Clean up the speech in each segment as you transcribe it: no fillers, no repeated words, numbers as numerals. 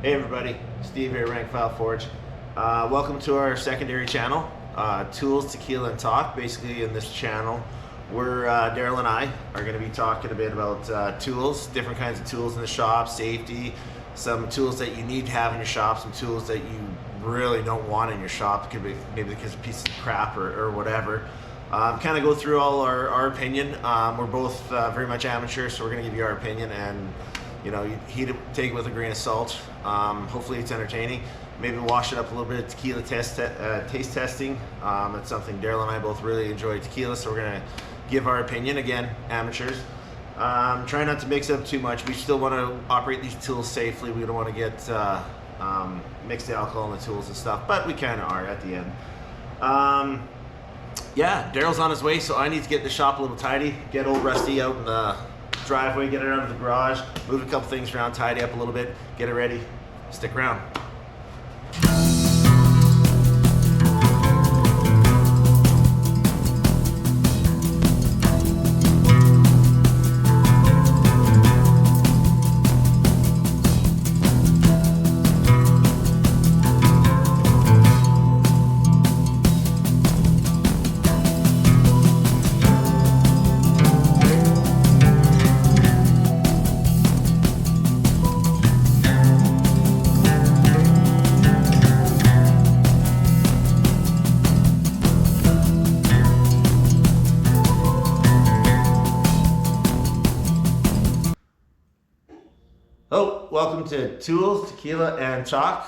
Hey everybody, Steve here, Rank File Forge. Welcome to our secondary channel, Tools, Tequila, and Talk. Basically in this channel, we're Daryl and I are going to be talking a bit about tools, different kinds of tools in the shop, safety, some tools that you need to have in your shop, some tools that you really don't want in your shop. It could be maybe because of pieces of crap or whatever. Kind of go through all our opinion. We're both very much amateurs, so we're going to give you our opinion, and you know, you take it with a grain of salt. Hopefully it's entertaining. Maybe wash it up a little bit of tequila taste testing. It's something Daryl and I both really enjoy tequila, so we're gonna give our opinion. Again, amateurs. Try not to mix up too much. We still want to operate these tools safely. We don't want to get mixed alcohol in the tools and stuff, but we kind of are at the end. Yeah, Daryl's on his way, so I need to get the shop a little tidy, get old Rusty out in the driveway, get it out of the garage, move a couple things around, tidy up a little bit, get it ready. Stick around. Oh, welcome to Tools, Tequila, and Talk.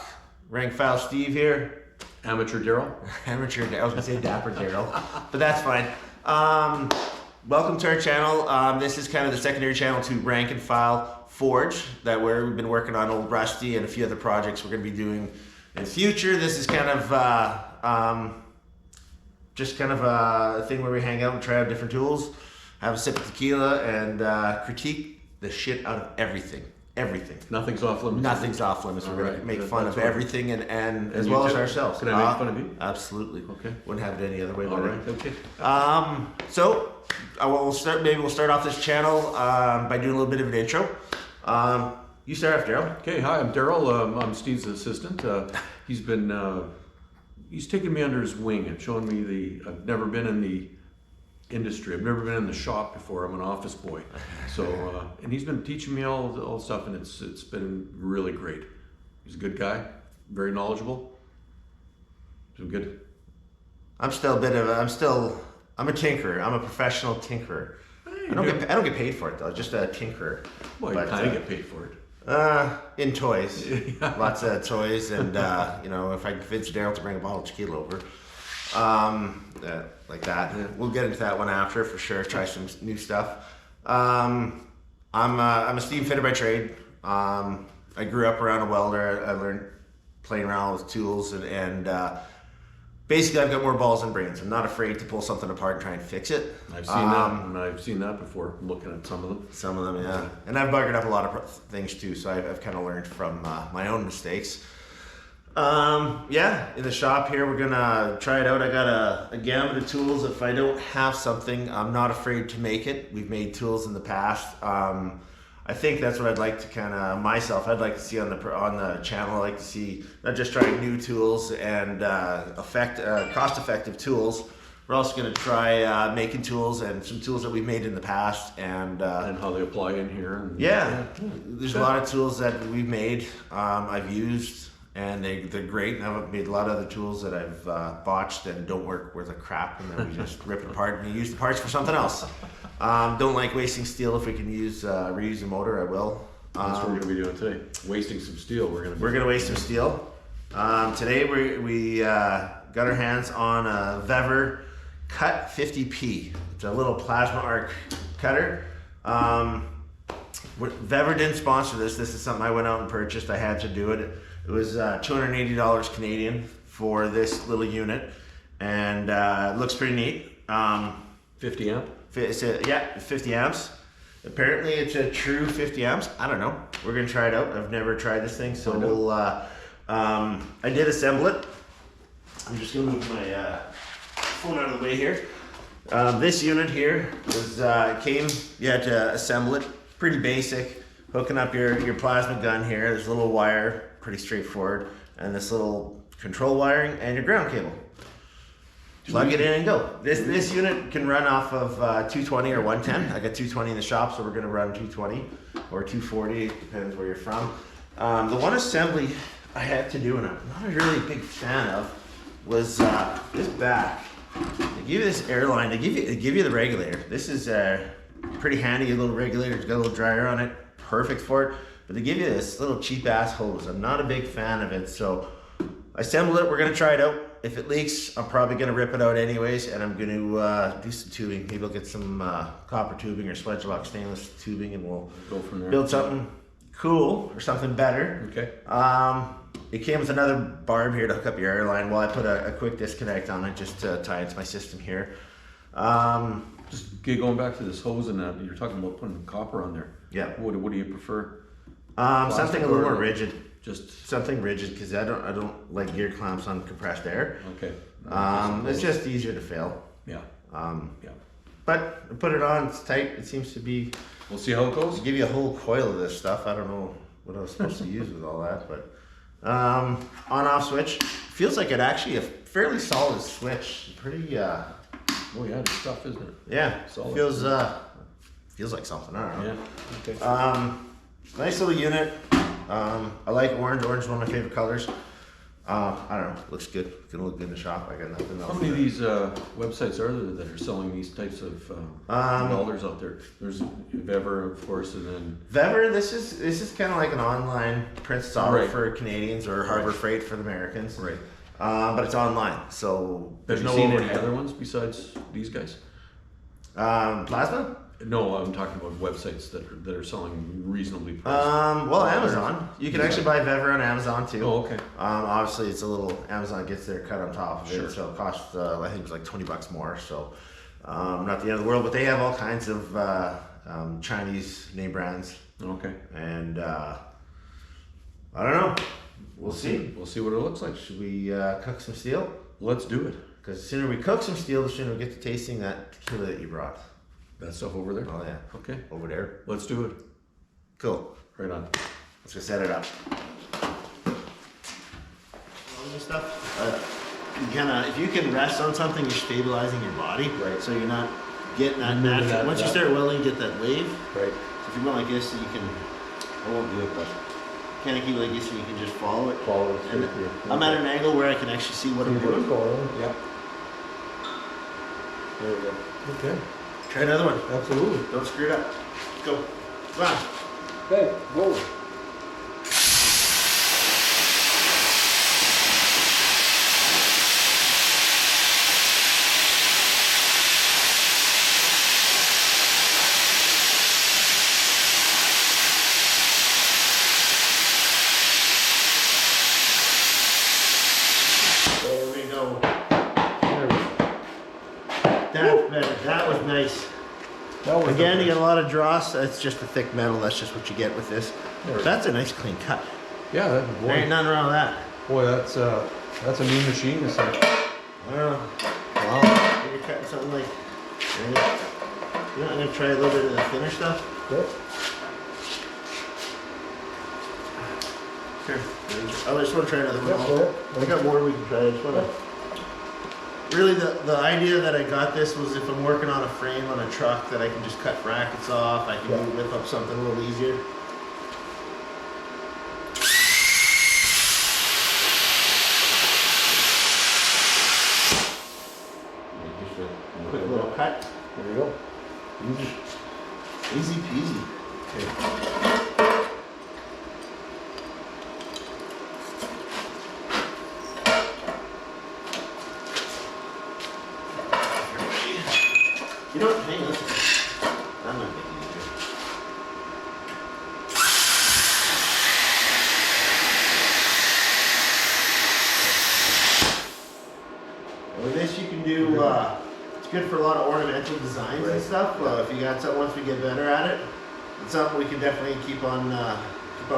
Rank File Steve here. Amateur Daryl. Amateur Daryl. I was going to say Dapper Daryl, but that's fine. Welcome to our channel. This is kind of the secondary channel to Rank and File Forge, we've been working on old Rusty and a few other projects we're going to be doing in the future. This is kind of just kind of a thing where we hang out and try out different tools, have a sip of tequila, and critique the shit out of everything. Everything. Nothing's off limits. Nothing's off limits. We're going to make fun of everything and as well as ourselves. Can I make fun of you? Absolutely. Okay. Wouldn't have it any other way. All right. Okay. So we'll start off this channel by doing a little bit of an intro. You start off, Daryl. Okay. Hi, I'm Daryl. I'm Steve's assistant. He's taken me under his wing and shown me I've never been in the industry. I've never been in the shop before. I'm an office boy. So, and he's been teaching me all the stuff, and it's been really great. He's a good guy, very knowledgeable. So good. I'm a tinkerer. I'm a professional tinkerer. I don't get paid for it though. Just a tinkerer. Well, you kind of get paid for it. In toys. Lots of toys, and you know, if I convince Daryl to bring a bottle of tequila over, like that. Yeah. We'll get into that one after for sure. Try some new stuff. I'm a steam fitter by trade. I grew up around a welder. I learned playing around with tools, and basically I've got more balls than brains. I'm not afraid to pull something apart and try and fix it. I've seen that, and I've seen that before. Looking at some of them. Some of them, yeah. And I've buggered up a lot of things too, so I've kind of learned from my own mistakes. Yeah, in the shop here, we're gonna try it out. I got a gamut of tools. If I don't have something, I'm not afraid to make it. We've made tools in the past. I think that's what I'd like to I'd like to see on the channel. I like to see not just trying new tools and cost-effective tools. We're also gonna try making tools and some tools that we've made in the past and how they apply in here. There's a lot of tools that we've made. I've used. And they're great. And I've made a lot of other tools that I've botched and don't work worth a crap, and then we just rip it apart and use the parts for something else. Don't like wasting steel. If we can reuse the motor, I will. That's what we're going to be doing today. Wasting some steel. We're going to waste some steel. Today we got our hands on a Vevor Cut 50P. It's a little plasma arc cutter. Vevor didn't sponsor this. This is something I went out and purchased. I had to do it. It was $280 Canadian for this little unit, and it looks pretty neat. 50 amp? 50 amps. Apparently it's a true 50 amps. I don't know. We're gonna try it out. I've never tried this thing, so we'll. I did assemble it. I'm just gonna move my phone out of the way here. This unit here was you had to assemble it. Pretty basic. hooking up your plasma gun here. There's a little wire, pretty straightforward, and this little control wiring and your ground cable. Plug it in and go. This unit can run off of 220 or 110. I got 220 in the shop, so we're going to run 220 or 240, depends where you're from. The one assembly I had to do, and I'm not a really big fan of, was this back. They give you this airline. They give you the regulator. This is pretty handy. A little regulator. It's got a little dryer on it. Perfect for it. But they give you this little cheap ass hose. I'm not a big fan of it, so I assembled it. We're gonna try it out. If it leaks, I'm probably gonna rip it out anyways, and I'm gonna do some tubing. Maybe I'll get some copper tubing or Sledge Lock stainless tubing, and we'll go from there. Build something cool or something better. Okay. It came with another barb here to hook up your airline. Well, I put a quick disconnect on it just to tie into my system here. Just going back to this hose and that, you're talking about putting copper on there. Yeah. What do you prefer? Something a little more rigid. Just something rigid, because I don't like gear clamps on compressed air. Okay. It's just easier to fail. Yeah. Yeah. But I put it on. It's tight. It seems to be. We'll see how it goes. Give you a whole coil of this stuff. I don't know what I was supposed to use with all that, but on-off switch. Feels like it actually a fairly solid switch. Pretty. Oh yeah, it's tough, isn't it? Yeah. Solid. Feels like something. I don't know. Yeah. Okay. Nice little unit. I like orange. Orange is one of my favorite colors. I don't know. Looks good. Gonna look good in the shop. I got nothing else. How many of these websites are there that are selling these types of welders out there? There's Vevor, of course, and then Vevor. This is kind of like an online print solid Right. for Canadians or Harbor Freight for the Americans. right. But it's online, so there's Have you no seen overhead. any other ones besides these guys? Plasma. No, I'm talking about websites that are selling reasonably priced. Well, Amazon. You can actually buy Vevor on Amazon too. Oh, okay. Obviously, it's a little. Amazon gets their cut on top of it, Sure. so it costs. I think it's like $20 more. So, not the end of the world, but they have all kinds of Chinese name brands, Okay. and I don't know. We'll see. We'll see what it looks like. Should we cook some steel? Let's do it. Because the sooner we cook some steel, the sooner we get to tasting that tequila that you brought. That stuff over there? Oh yeah, Okay. over there. Let's do it. Cool. Right on. Let's go set it up. All this stuff. If you can rest on something, you're stabilizing your body. Right. So you're not getting that Moving natural. Once you start welding, you get that wave. Right. So if you go like this, you can. I won't do it, but Kind of keep it like this, so you can just follow it. follow it And through here. I'm at an angle where I can actually see what I'm doing. Yeah. There we go. Okay. Try another one. Absolutely. Don't screw it up. Go. Come on. Okay, go. There we go. There we go. That's better. That was nice. That was Again, the you get a lot of dross. It's just a thick metal. That's just what you get with this. There we go. That's a nice clean cut. Yeah, There ain't boy, nothing wrong with that. boy, that's a mean machine. This thing. I don't know. Wow. You're cutting something like. You know, I'm gonna try a little bit of the thinner stuff. Yep. Here. I just want to try another Yep, one. go I got more we can try. I just want to. Really, the idea that I got this was if I'm working on a frame on a truck that I can just cut brackets off. I can whip up something a little easier. Quick little cut. There we go. Easy peasy. Okay. You know what? Hang on. That might make it easier. And with this, you can do. It's good for a lot of ornamental designs and stuff. If you got something, once we get better at it, it's something we can definitely keep on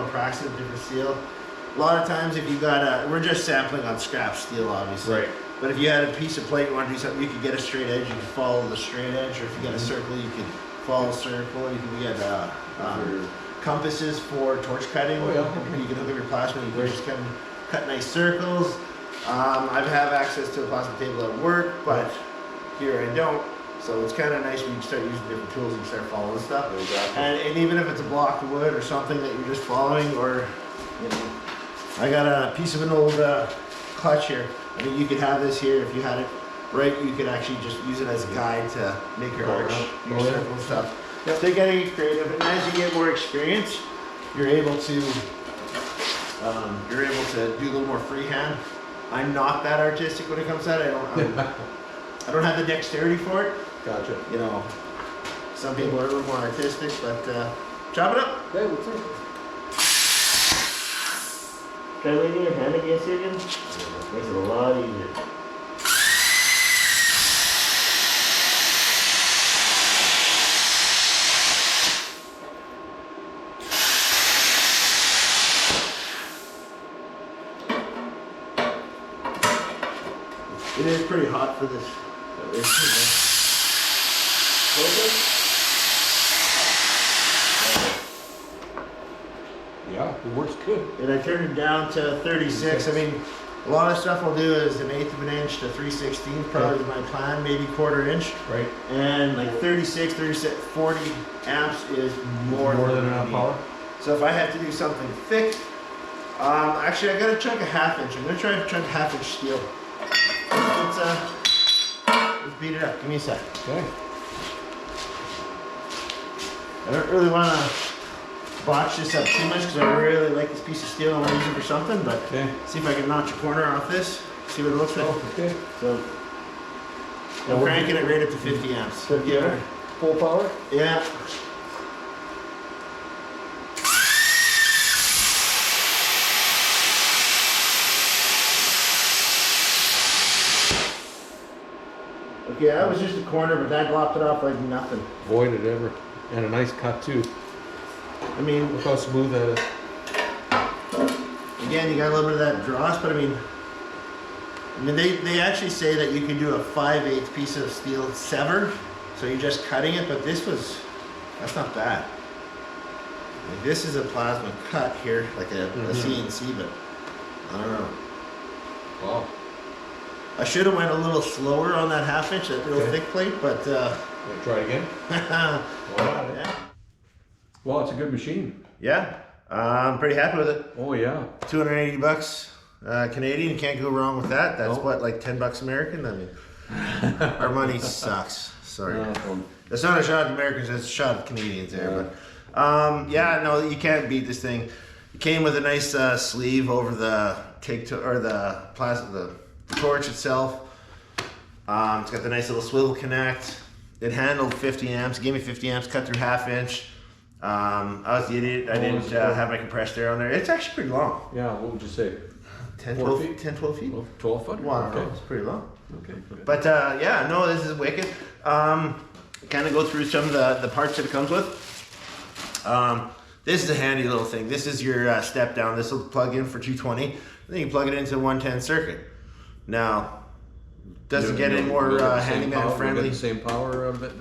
practicing different steel. A lot of times, if you got we're just sampling on scrap steel, obviously. Right. But if you had a piece of plate, you want to do something, you could get a straight edge, you can follow the straight edge, or if you got a circle, you could follow a circle, you can get compasses for torch cutting. Oh, yeah. You can hook up your plasma, you can just kind of cut nice circles. I have access to a plasma table at work, but here I don't. So it's kind of nice when you start using different tools and start following stuff. Exactly. And even if it's a block of wood or something that you're just following, or, you know, I got a piece of an old clutch here. I mean, you could have this here if you had it right. You could actually just use it as a guide to make your arch, your circle and stuff. Yep. They're getting creative, and as you get more experience, you're able to do a little more freehand. I'm not that artistic when it comes to that. I don't have the dexterity for it. Gotcha. You know, some people are a little more artistic, but chop it up. Okay, what's up? Try leaning your hand against it again. Makes it a lot easier. It is pretty hot for this. Yeah, it works good. And I turned it down to 36. I mean, a lot of stuff I'll do is 1/8 of an inch to 3/16, probably my plan, maybe 1/4 inch. Right. And like 36, 40 amps is more than enough power. So if I have to do something thick, actually I got a chunk of 1/2 inch. I'm gonna try to chunk 1/2 inch steel. Let's beat it up. Give me a sec. Okay. I don't really want to botch this up too much because I really like this piece of steel. I want to use it for something, but see if I can notch a corner off this. See what it looks like. Oh, okay. So I'm cranking it right up to 50 amps. Yeah. Full power? Yeah. Okay, that was just a corner, but that lopped it off like nothing. Avoided ever. And a nice cut too. I mean, Look how smooth that is. again, you got a little bit of that dross, but I mean, they actually say that you can do a 5/8 piece of steel sever, so you're just cutting it, but that's not bad. Like, this is a plasma cut here, like a CNC, but I don't know. Wow. I should have went a little slower on that 1/2 inch, that real thick plate, but Try it again? yeah. Well, it's a good machine. Yeah, I'm pretty happy with it. Oh yeah. $280 Canadian, can't go wrong with that. That's what, like $10 American? I mean, our money sucks. Sorry. That's not a shot at Americans, it's a shot at Canadians there. But yeah, no, you can't beat this thing. It came with a nice sleeve over the the torch itself. It's got the nice little swivel connect. It handled 50 amps, gave me 50 amps, cut through 1/2 inch. I was the idiot, I didn't have my compressed air on there. It's actually pretty long. Yeah, what would you say? 10, 4 12 feet? 10, 12 feet? 12 foot? Well, I don't know, Okay. it's pretty long. Okay, good. But yeah, no, this is wicked. Kind of go through some of the parts that it comes with. This is a handy little thing. This is your step down. This will plug in for 220. Then you plug it into a 110 circuit. Now, doesn't get any more handyman friendly. The same power of it?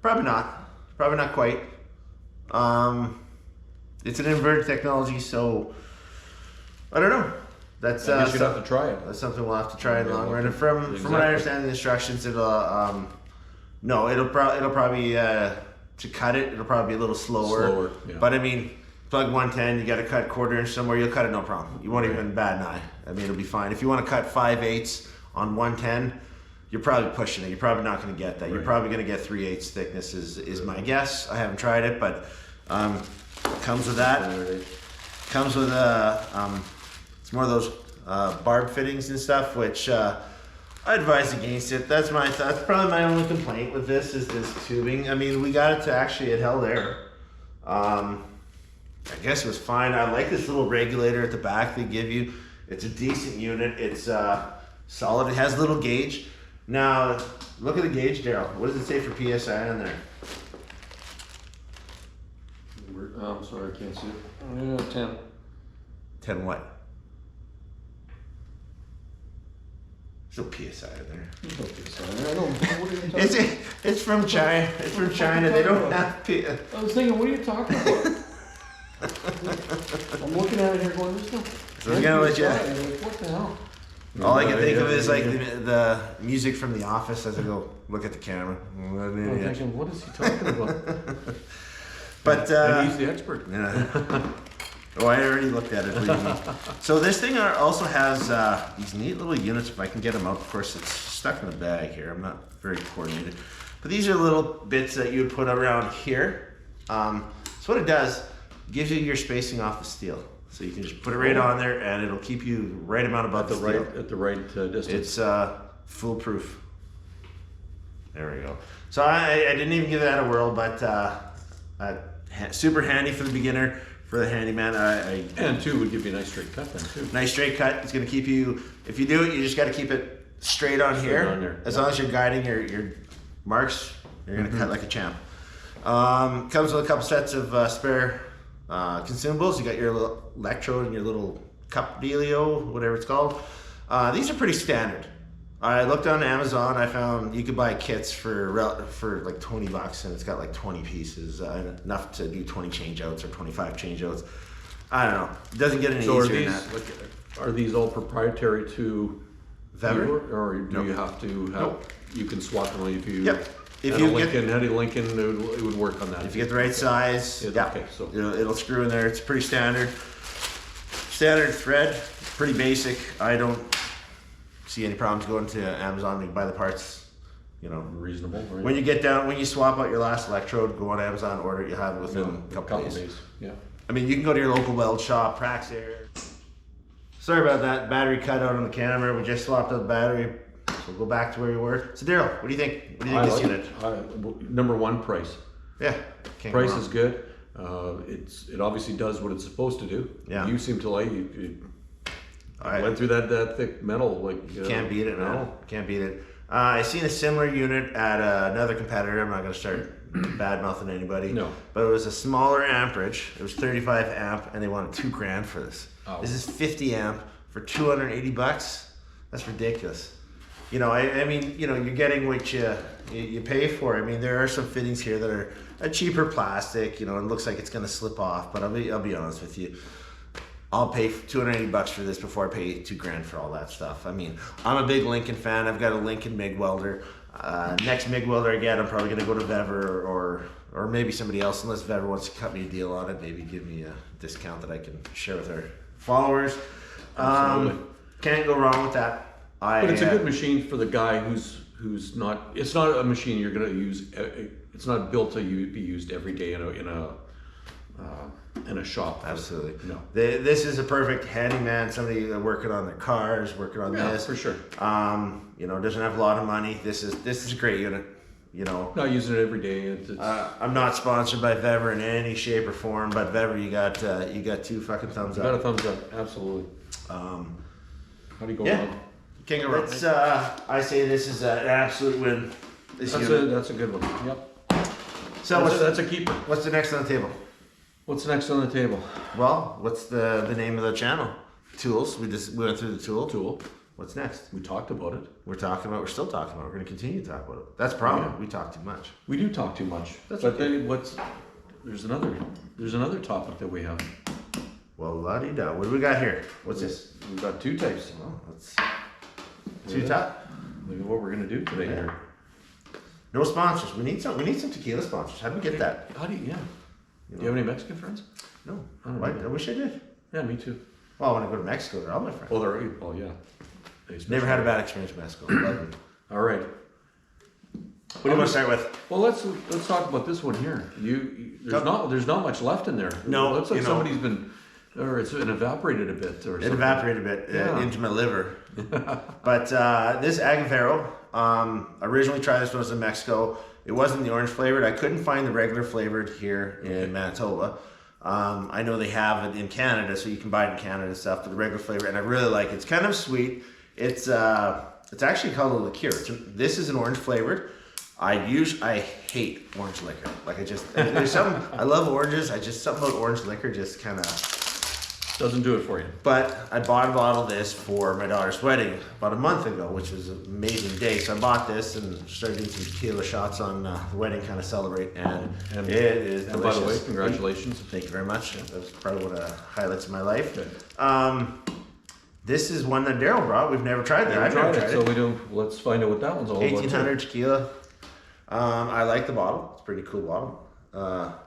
Probably not. Probably not quite. It's an inverted technology, so I don't know. That's I guess you'd have to try it. That's something we'll have to try in the long run. And from what I understand the instructions, it'll probably to cut it, it'll probably be a little slower. Yeah. But I mean, plug 110, you got to cut 1/4 inch somewhere, you'll cut it no problem. You won't even bat an eye. I mean, it'll be fine. If you want to cut 5/8 on 110, you're probably pushing it. You're probably not going to get that. You're probably going to get 3/8 thickness is my guess. I haven't tried it, but it comes with that. Comes with it's more of those barb fittings and stuff, which I advise against it. That's probably my only complaint with this is this tubing. I mean, we got it to actually, it held air. I guess it was fine. I like this little regulator at the back they give you. It's a decent unit. It's solid. It has a little gauge. Now, look at the gauge, Daryl. What does it say for PSI on there? I'm sorry, I can't see it. 10. 10 what? There's no PSI in there. I don't know. What are you talking about? It's from China. It's from China. They don't have I was thinking, what are you talking about? I'm looking at it here going, there's no... So we're gonna let you... What the hell? All I can think of is like the music from The Office as I go look at the camera. I'm thinking, what is he talking about? But and he's the expert. Yeah. Oh, I already looked at it. So this thing also has these neat little units. If I can get them out, of course it's stuck in the bag here. I'm not very coordinated. But these are little bits that you would put around here. So what it does, gives you your spacing off the steel. So you can just put it right on there, and it'll keep you right amount above the steel. At the right distance. It's foolproof. There we go. So I didn't even give that a whirl, but super handy for the beginner, for the handyman. And two would give you a nice straight cut then too. Nice straight cut. It's going to keep you. If you do it, you just got to keep it straight on here. On there. As long as you're guiding your marks, you're going to cut like a champ. Comes with a couple sets of spare consumables. You got your little electrode and your little cup dealio, whatever it's called. These are pretty standard. I looked on Amazon. I found you could buy kits for like $20, and it's got like 20 pieces, enough to do 20 changeouts or 25 changeouts. I don't know. It doesn't get any easier than that. Are these all proprietary to Vevor? Or do you have to have? Nope. You can swap them if you. Yep. If you had a Lincoln, it would work on that. If you get the right size, yeah, okay, so it'll screw in there. It's pretty standard. Standard thread, pretty basic. I don't see any problems going to Amazon. You can buy the parts, reasonable. Right? When you get down, when you swap out your last electrode, go on Amazon, order it. You have it within a couple days. Yeah. I mean, you can go to your local weld shop, Praxair. Sorry about that battery cutout on the camera. We just swapped out the battery. We'll go back to where we were. So Daryl, what do you think? What do you think of this unit? Number one, price. Yeah. Price is good. It obviously does what it's supposed to do. Yeah. You seem to like it. Went through that thick metal. Can't beat it, man. Can't beat it. I seen a similar unit at another competitor. I'm not going to start bad mouthing anybody. No. But it was a smaller amperage. It was 35 amp, and they wanted $2,000 for this. Oh. This is 50 amp for $280. That's ridiculous. I mean, you're getting what you pay for. I mean, there are some fittings here that are a cheaper plastic. It looks like it's going to slip off. But I'll be honest with you. I'll pay $280 for this before I pay $2,000 for all that stuff. I mean, I'm a big Lincoln fan. I've got a Lincoln MIG welder. Next MIG welder I get, I'm probably going to go to Vevor or maybe somebody else, unless Vevor wants to cut me a deal on it. Maybe give me a discount that I can share with our followers. Can't go wrong with that. But it's a good machine for the guy who's not. It's not a machine you're going to use. It's not built to be used every day in a shop. Absolutely. No. This is a perfect handyman. Somebody working on their cars, working on this. For sure. Doesn't have a lot of money. This is a great unit. Not using it every day. I'm not sponsored by Vevor in any shape or form, but Vevor, you got two fucking thumbs up. Got a thumbs up. Absolutely. How do you go wrong? Can't go wrong. I say this is an absolute win. That's a good one. Yep. So that's a keeper. What's the next on the table? What's next on the table? Well, what's the name of the channel? Tools. We went through the tool. Tool. What's next? We talked about it. We're still talking about it. We're going to continue to talk about it. That's the problem. Yeah. We talk too much. We do talk too much. That's but okay. There's another topic that we have. Well, la-di-da. What do we got here? What's this? We've got two types. Oh, let's two top. Look at what we're going to do today here. No sponsors. We need some tequila sponsors. How do we get that? How do you, yeah. Do you have any Mexican friends? No. I wish I did. Yeah, me too. Well, when I go to Mexico, they're all my friends. Yeah. Never had a bad experience in Mexico. Love it. All right. What do you want to start with? Well, let's talk about this one here. There's not much left in there. No, it looks like somebody's been, or it's been evaporated a bit, or it something. evaporated a bit into my liver. But this Agavero, originally tried this one was in Mexico. It wasn't the orange flavored. I couldn't find the regular flavored here in Manitoba. I know they have it in Canada, so you can buy it in Canada and stuff, but the regular flavor, and I really like it. It's kind of sweet. It's actually called a liqueur. This is an orange flavored. I hate orange liquor. Like there's something, I love oranges. Something about orange liquor just kind of, Doesn't do it for you. But I bought a bottle of this for my daughter's wedding about a month ago, which was an amazing day. So I bought this and started doing some tequila shots on the wedding, kind of celebrate, and it is delicious. And by the way, congratulations. Thank you very much. That was probably one of the highlights of my life. Good. This is one that Daryl brought. We've never tried that. I've never tried it. So let's find out what that one's all about. 1800 tequila. I like the bottle. It's a pretty cool bottle.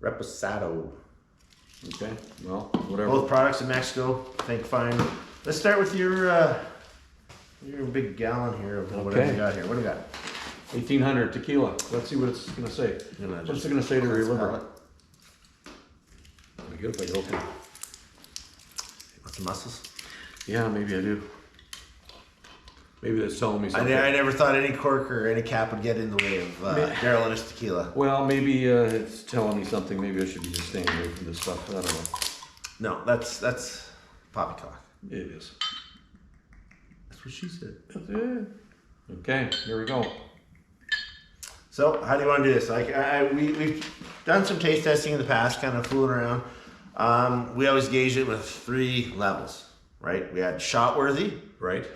Reposado. Okay, well, whatever. Both products in Mexico. I think fine. Let's start with your big gallon here of whatever you got here. What do we got? 1800 tequila. Let's see what it's gonna say. What's it gonna say to your liver? It'd be good if I could open it. Want some muscles? Yeah, maybe I do. Maybe that's telling me something. I never thought any cork or any cap would get in the way of Daryl and his tequila. Well, maybe it's telling me something. Maybe I should be just staying away from this stuff. I don't know. No, that's poppycock. It is. That's what she said. Okay, here we go. So, how do you want to do this? Like, we've done some taste testing in the past, kind of fooling around. We always gauge it with 3 levels, right? We had shot worthy, Right.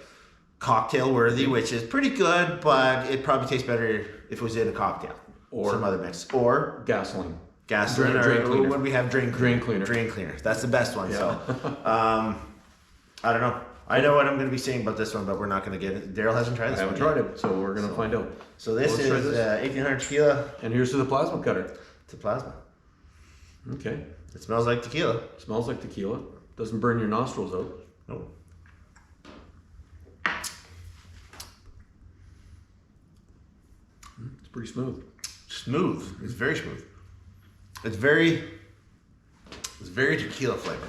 cocktail worthy, which is pretty good, but it probably tastes better if it was in a cocktail Or some other mix, or gasoline. gasoline, Drain or cleaner. what do we have? Drain cleaner. Drain cleaner. That's the best one. Yeah. So, I don't know. I know what I'm going to be saying about this one, but we're not going to get it. Daryl hasn't tried I this. haven't one tried yet. it, so we're gonna find out. So this Let's try is this. 1800 tequila. And here's to the plasma cutter. To plasma. Okay. It smells like tequila. Smells like tequila. Doesn't burn your nostrils out. No. It's pretty smooth. Smooth. It's very smooth. It's very tequila flavor.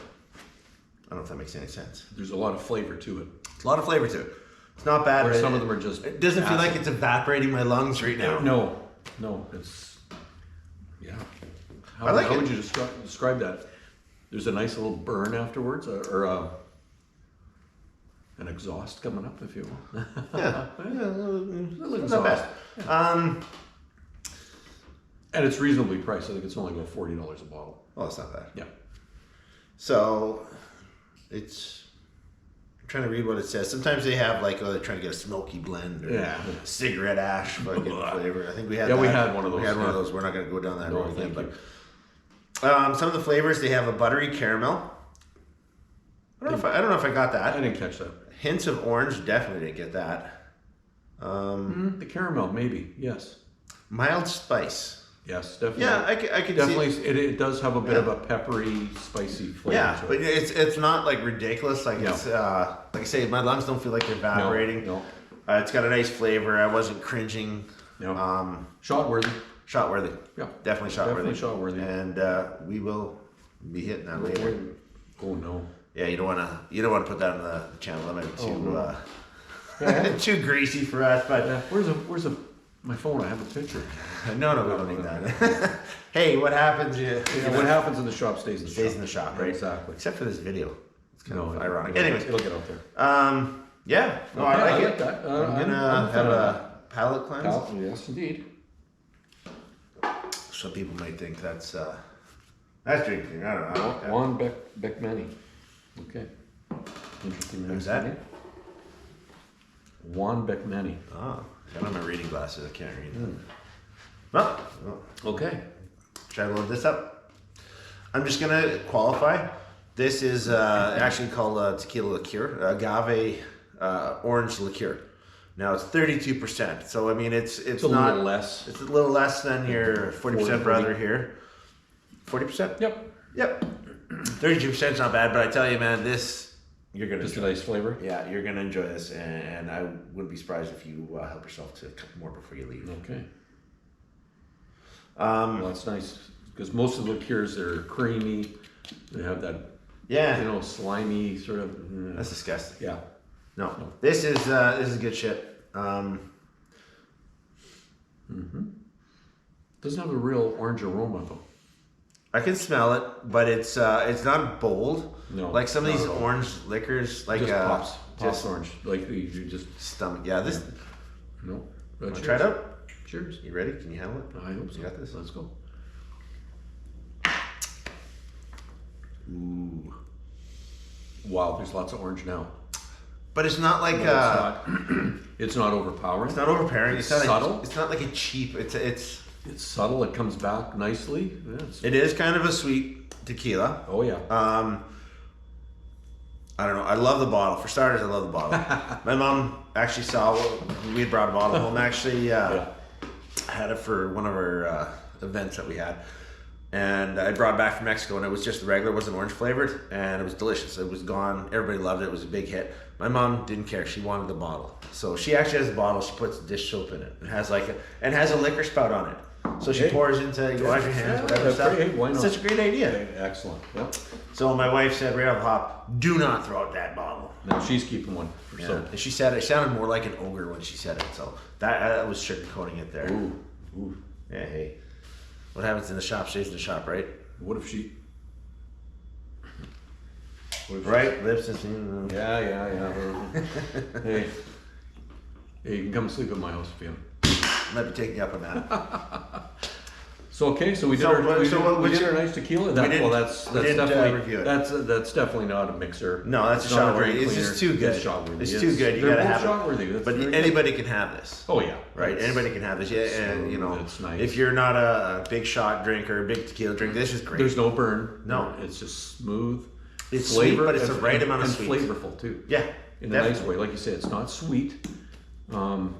I don't know if that makes any sense. There's a lot of flavor to it. It's a lot of flavor to it. It's not bad. Where but some of them are just. It doesn't feel like acid. it's evaporating my lungs right now. No, it's. Yeah. I like how it. would you describe that? There's a nice little burn afterwards, or an exhaust coming up, if you will. Yeah. Little Not bad. exhaust. And it's reasonably priced. I think it's only about $40 a bottle. Well, it's not bad. Yeah. So, it's. I'm trying to read what it says. Sometimes they have like, they're trying to get a smoky blend or Yeah. cigarette ash fucking flavor. I think we had. Yeah, that. we had one of those, We had one of yeah. those. We're not going to go down that No, road again. thank But some of the flavors, they have a buttery caramel. I don't know if I got I that. didn't catch that. Hints of orange, definitely didn't get that. The caramel, maybe. Yes. Mild spice. Yes, definitely. Yeah, I could Definitely, see. it does have a bit of a peppery, spicy flavor Yeah, to but it. it's not like ridiculous. Like No. it's like I say, my lungs don't feel like they're evaporating. No. It's got a nice flavor. I wasn't cringing. No. Shot worthy. Shot worthy. Yeah. Definitely shot worthy. Definitely shot worthy. And we will be hitting that later. Oh no. Yeah, you don't wanna put that on the channel. That might be too no. too greasy for us. But Where's my phone? I have a picture. no, we don't need that. Hey, what happens? What happens in the shop stays in the shop. Stays in the shop, right? Exactly. Except for this video. It's kind of No, ironic. it'll- Anyways, it'll get out there. yeah. No, Okay, I like it. that. I'm I'm gonna a have fan of a palate cleanse. Yes, indeed. Some people might think that's drinking. I don't know. Juan Beckmani. Okay. Interesting. Who's that? name. Juan Beckmani. Oh, I don't have my reading glasses. I can't read. Well, Okay. try to load this up. I'm just gonna qualify. This is actually called tequila liqueur, agave orange liqueur. Now it's 32%. So I mean, it's It's a not little less. It's a little less than your 40% 40. brother here. 40%. Yep. Yep. 32% is not bad, but I tell you, man, this you're gonna Just a enjoy. nice flavor. Yeah, you're gonna enjoy this, and I wouldn't be surprised if you help yourself to a couple more before you leave. Okay. Well, that's nice because most of the liqueurs they're creamy. They have that, Yeah, slimy sort of. that's disgusting. Yeah. No, this is good shit. Doesn't have a real orange aroma though. I can smell it, but it's not bold. No, like some of these not at all. orange liquors, like Just pops just orange. Like you just stomach. Yeah, this. no. Wanna try it out? Cheers. You ready? Can you handle it? I hope so. You got this? Let's go. Ooh. wow, there's lots of orange now. But it's not like It's not overpowering. it's not overpowering. It's not subtle. It's not like a cheap. It's subtle. It comes back nicely. Yeah, it is kind of a sweet tequila. oh yeah. I don't know. I love the bottle. For starters, I love the bottle. My mom actually saw. We had brought a bottle home. Actually, had it for one of our events that we had, and I brought it back from Mexico, and it was just the regular, wasn't orange flavored, and it was delicious. It was gone. Everybody loved it. It was a big hit. My mom didn't care. She wanted the bottle, so she actually has a bottle. She puts dish soap in it. It has has a liquor spout on it. So she pours into, you wash your hands, whatever stuff. Hey, why not? It's such a great idea. Excellent. Yep. So my wife said right off the hop, do not throw out that bottle. No, she's keeping one. Yeah. So. And she said it sounded more like an ogre when she said it. So that was sugarcoating it there. Ooh. Yeah, hey. What happens in the shop stays in the shop, right? What if she? Right? Lips and... Yeah. Hey, you can come sleep at my house if you want. Might be taking you up on that. So we did our nice tequila. That's definitely not a mixer. No, that's it's a shot worthy. It's just too good. It's shot worthy. It's too good. You gotta have shot worthy. But anybody can have this. Oh yeah, right. Anybody can have this. Yeah, and it's nice. If you're not a big shot drinker, a big tequila drinker, this is great. There's no burn. No, it's just smooth. It's sweet, but it's the right amount of and sweet. Flavorful too. Yeah, in a nice way. Like you say, it's not sweet.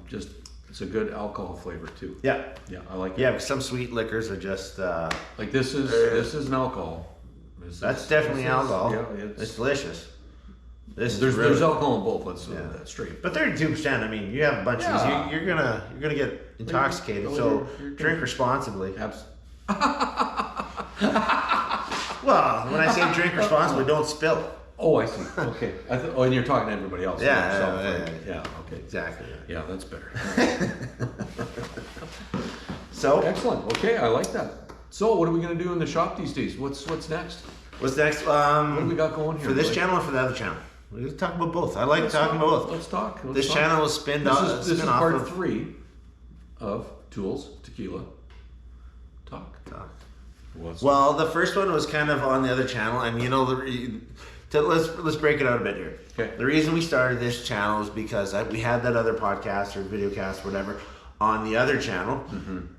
Just it's a good alcohol flavor too. Yeah, I like it. Yeah, because some sweet liquors are just like this is an alcohol. That's definitely alcohol. Yeah, it's delicious. There's alcohol in both. Let's that's straight. But 32%. I mean, you have a bunch of these. You're gonna get intoxicated. So drink responsibly. Well, when I say drink responsibly, don't spill. Oh, I see. Okay. And you're talking to everybody else. Yeah. Okay. Exactly. Yeah, that's better. So excellent. Okay, I like that. So, what are we going to do in the shop these days? What's next? What's next? What do we got going here? For this channel or for the other channel? We can talk about both. I like talking about both. Let's talk. This channel will spin off. This is part 3 of Tools Tequila Talk. Well, the first one was kind of on the other channel, and let's break it out a bit here. Okay. The reason we started this channel is because we had that other podcast or video cast, whatever, on the other channel,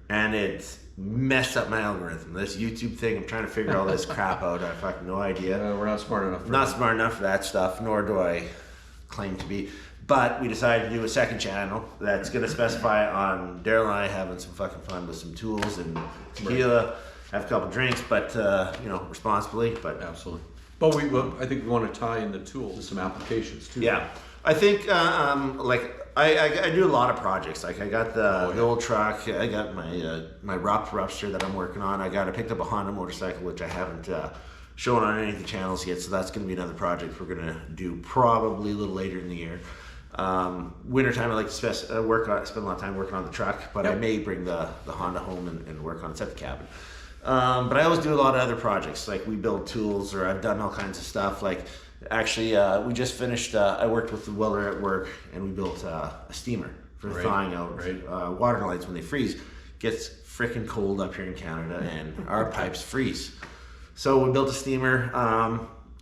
and it messed up my algorithm. This YouTube thing, I'm trying to figure all this crap out. I have fucking no idea. We're not smart enough. Not smart enough for that stuff, nor do I claim to be. But we decided to do a second channel that's going to specify on Daryl and I having some fucking fun with some tools and tequila. Right. Have a couple drinks, but responsibly. But absolutely. But I think we want to tie in the tool to some applications too. Yeah, I think I do a lot of projects. Like I got the old truck. I got my Rupster that I'm working on. I picked up a Honda motorcycle, which I haven't shown on any of the channels yet. So that's going to be another project we're going to do probably a little later in the year. Wintertime, I like to spend a lot of time working on the truck, but I may bring the Honda home and work on it, set the cabin. But I always do a lot of other projects, like we build tools, or I've done all kinds of stuff. Like actually, we just finished, I worked with the welder at work, and we built a steamer for thawing out water lines when they freeze. Gets freaking cold up here in Canada, and our pipes freeze. So we built a steamer.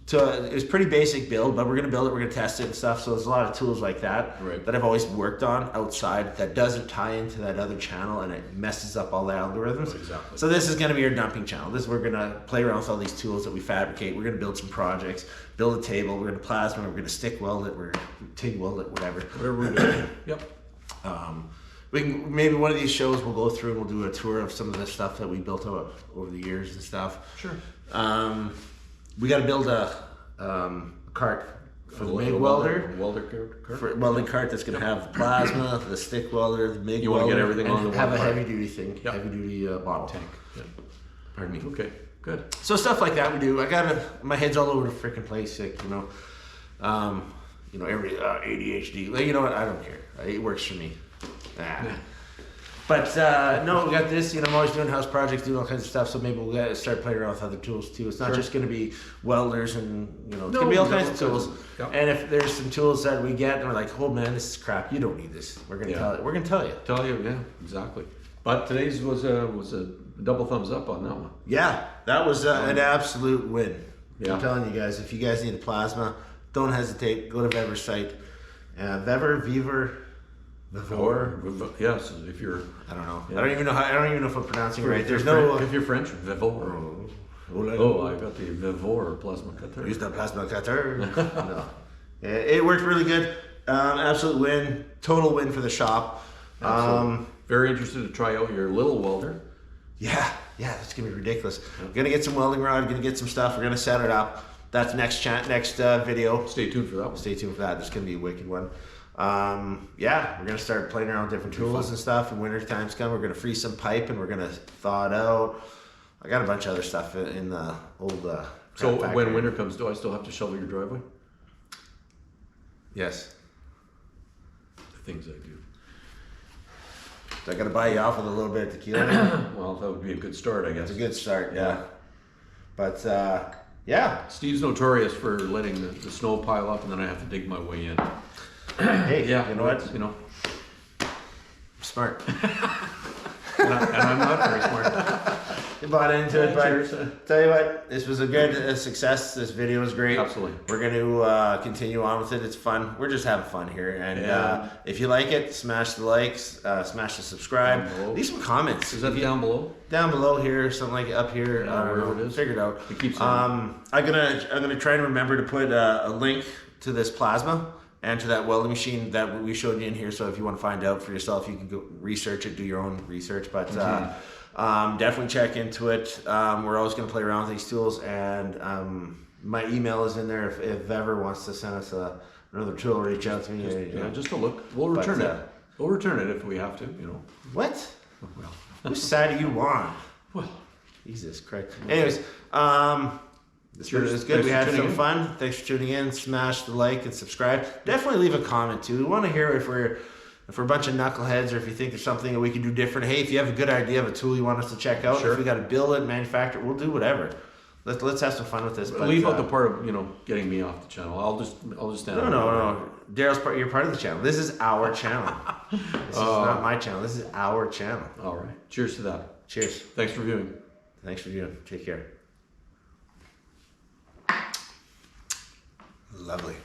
So it was pretty basic build, but we're going to build it, we're going to test it and stuff. So there's a lot of tools like that that I've always worked on outside that doesn't tie into that other channel, and it messes up all the algorithms. Exactly. So this is going to be our dumping channel. We're going to play around with all these tools that we fabricate. We're going to build some projects, build a table, we're going to plasma, we're going to stick weld it, we're going to TIG weld it, whatever. Whatever we're doing. Yep. Maybe one of these shows we'll go through and we'll do a tour of some of the stuff that we built over the years and stuff. Sure. We got to build a cart for the MIG welder. Welding cart that's going to have the plasma, the stick welder, the MIG welder. You want to get everything on the one have a cart. heavy duty thing, heavy duty bottle tank. Yep. Pardon me. Okay, good. So stuff like that we do. My head's all over the freaking place, every ADHD. You know what? I don't care. It works for me. But no, we got this. I'm always doing house projects, doing all kinds of stuff. So maybe we'll start playing around with other tools too. It's not just going to be welders, and it's going to be all kinds of tools. Yep. And if there's some tools that we get and we're like, oh man, this is crap. You don't need this. We're going to tell you. We're going to tell you. Tell you, yeah, exactly. But today's was a double thumbs up on that one. Yeah, that was an absolute win. Yeah. I'm telling you guys, if you guys need a plasma, don't hesitate. Go to Vevor's site. Vevor. Yes, if you're. I don't know. Yeah. I don't even know if I'm pronouncing it right. There's no. If you're French, Vevor. Oh, I got the Vevor plasma cutter. Use the plasma cutter. No. It worked really good. Absolute win. Total win for the shop. Very interested to try out your little welder. Yeah, it's gonna be ridiculous. We're gonna get some welding rod. Gonna get some stuff. We're gonna set it up. That's next video. Stay tuned for that one. Stay tuned for that. This is gonna be a wicked one. We're gonna start playing around with different tools and stuff. When winter time's come, we're gonna freeze some pipe and we're gonna thaw it out. I got a bunch of other stuff in the old. So factory. when winter comes, do I still have to shovel your driveway? Yes. The things I do. So I got to buy you off with a little bit of tequila. Well, that would be a good start, I guess. It's a good start, yeah. But Steve's notorious for letting the snow pile up, and then I have to dig my way in. Hey, Yeah, you know what? You know, Smart. and I'm not very smart. You bought into it, but Cheers. tell you what, this was a good success. This video was great. Absolutely. We're going to continue on with it. It's fun. We're just having fun here. And if you like it, smash the likes, smash the subscribe. Leave some comments. Is that down below? Down below here, something like up here. Wherever it is. Figure it out. It keeps I'm gonna try and remember to put a link to this plasma and to that welding machine that we showed you in here. So if you want to find out for yourself, you can go research it, do your own research. But definitely check into it. We're always going to play around with these tools, and my email is in there. If Vevor wants to send us another tool, reach out to me. Just a look. We'll return it. We'll return it if we have to. You know. What? Well. Whose side do you want? Well. Jesus Christ. Anyways, it's good. We had some fun. Thanks for tuning in. Smash the like and subscribe. Definitely leave a comment too. We want to hear if we're a bunch of knuckleheads, or if you think there's something that we can do different. Hey, if you have a good idea of a tool you want us to check out, if we got to build it, manufacture it, we'll do whatever. Let's have some fun with this. But leave out the part of getting me off the channel. I'll just stand. No. Daryl's you're part of the channel. This is our channel. This is not my channel. This is our channel. All right. Cheers to that. Cheers. Thanks for viewing. Thanks for viewing. Take care. Lovely.